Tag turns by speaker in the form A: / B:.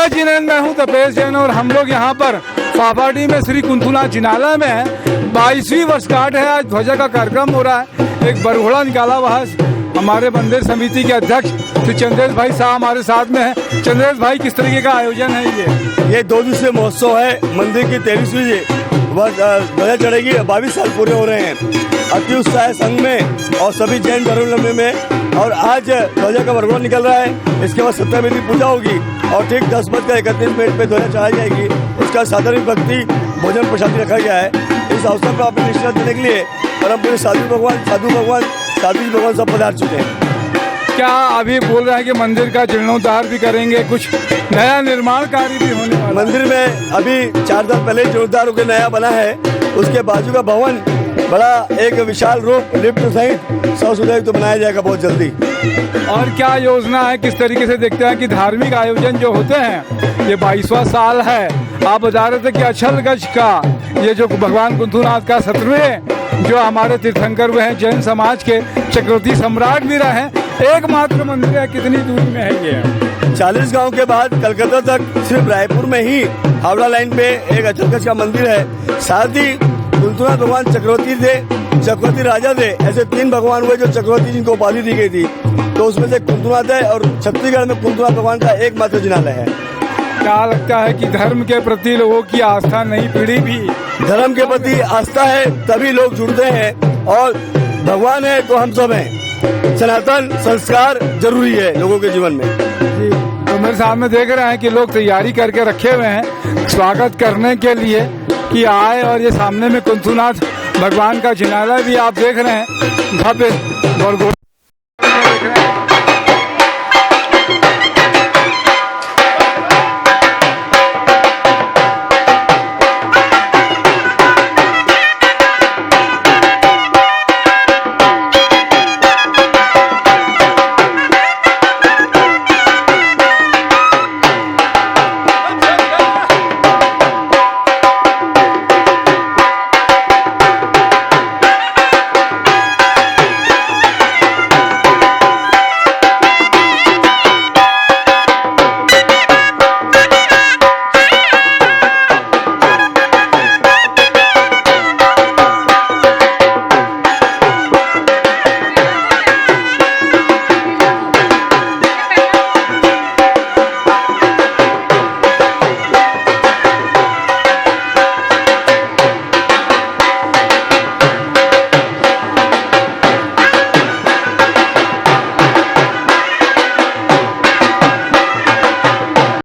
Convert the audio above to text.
A: जय जिनेंद्र, मैं हूँ तपेश जैन और हम लोग यहाँ पर पापाडी में श्री कुंथुनाथ जिनालय में है। 22वीं वर्षगांठ है। आज ध्वजा का कार्यक्रम हो रहा है। एक बरघोड़ा निकाला हुआ है। हमारे मंदिर समिति के अध्यक्ष श्री चंद्रेश भाई साहब हमारे साथ में है। चंद्रेश भाई, किस तरीके का आयोजन है ये?
B: 2 दिवसीय महोत्सव है। मंदिर की 23वीं ध्वजा चढ़ेगी। 22 साल पूरे हो रहे हैं। अति उत्साह है संघ में और सभी जैन धर्मावलंबी में। और आज ध्वजा का बरघोड़ा निकल रहा है। इसके बाद सप्ताहविधि पूजा होगी और ठीक 10:31 पे ध्वजा चढ़ाई जाएगी। इसका साधारण भक्ति भोजन प्रसादी रखा गया है। इस अवसर पर अपने निश्चित देने के लिए परम पूज्य साधु भगवान सब पधार चुके हैं।
A: क्या अभी बोल रहे हैं कि मंदिर का जीर्णोद्धार भी करेंगे, कुछ नया निर्माण कार्य भी होने वाला?
B: मंदिर में अभी 4 साल पहले जीर्णोद्धार होकर नया बना है। उसके बाजू का भवन बड़ा एक विशाल रूप लिफ्ट सहित 100 सुधार तो बनाया जाएगा बहुत जल्दी।
A: और क्या योजना है, किस तरीके से देखते हैं कि धार्मिक आयोजन जो होते हैं, ये 22वां साल है। आप बता रहे थे कि अछलगज का ये जो भगवान कुंथुनाथ का 17वें जो हमारे तीर्थंकर हुए हैं, जैन समाज के चक्रवर्ती सम्राट भी रहे हैं, एकमात्र मंदिर है। कितनी दूरी में है ये?
B: 40 गांव के बाद कलकत्ता तक सिर्फ रायपुर में ही हावड़ा लाइन पे एक अछलगज का मंदिर है। साथ ही कुंथुनाथ भगवान चक्रवर्ती राजा थे। ऐसे 3 भगवान हुए जो चक्रवर्ती जिनको उपाधि दी गई थी, तो उसमें से कुंथुनाथ है। और छत्तीसगढ़ में कुंथुनाथ भगवान का एकमात्र जिनालय है।
A: क्या लगता है कि धर्म के प्रति लोगों की आस्था, नई पीढ़ी भी
B: धर्म के प्रति आस्था है तभी लोग जुड़ते हैं। और भगवान है तो हम सब हैं। सनातन संस्कार जरूरी है लोगों के जीवन में।
A: तो मेरे सामने देख रहे हैं कि लोग तैयारी करके रखे हुए हैं स्वागत करने के लिए कि आए। और ये सामने में कुंथुनाथ भगवान का जिनालय भी आप देख रहे हैं। भव्य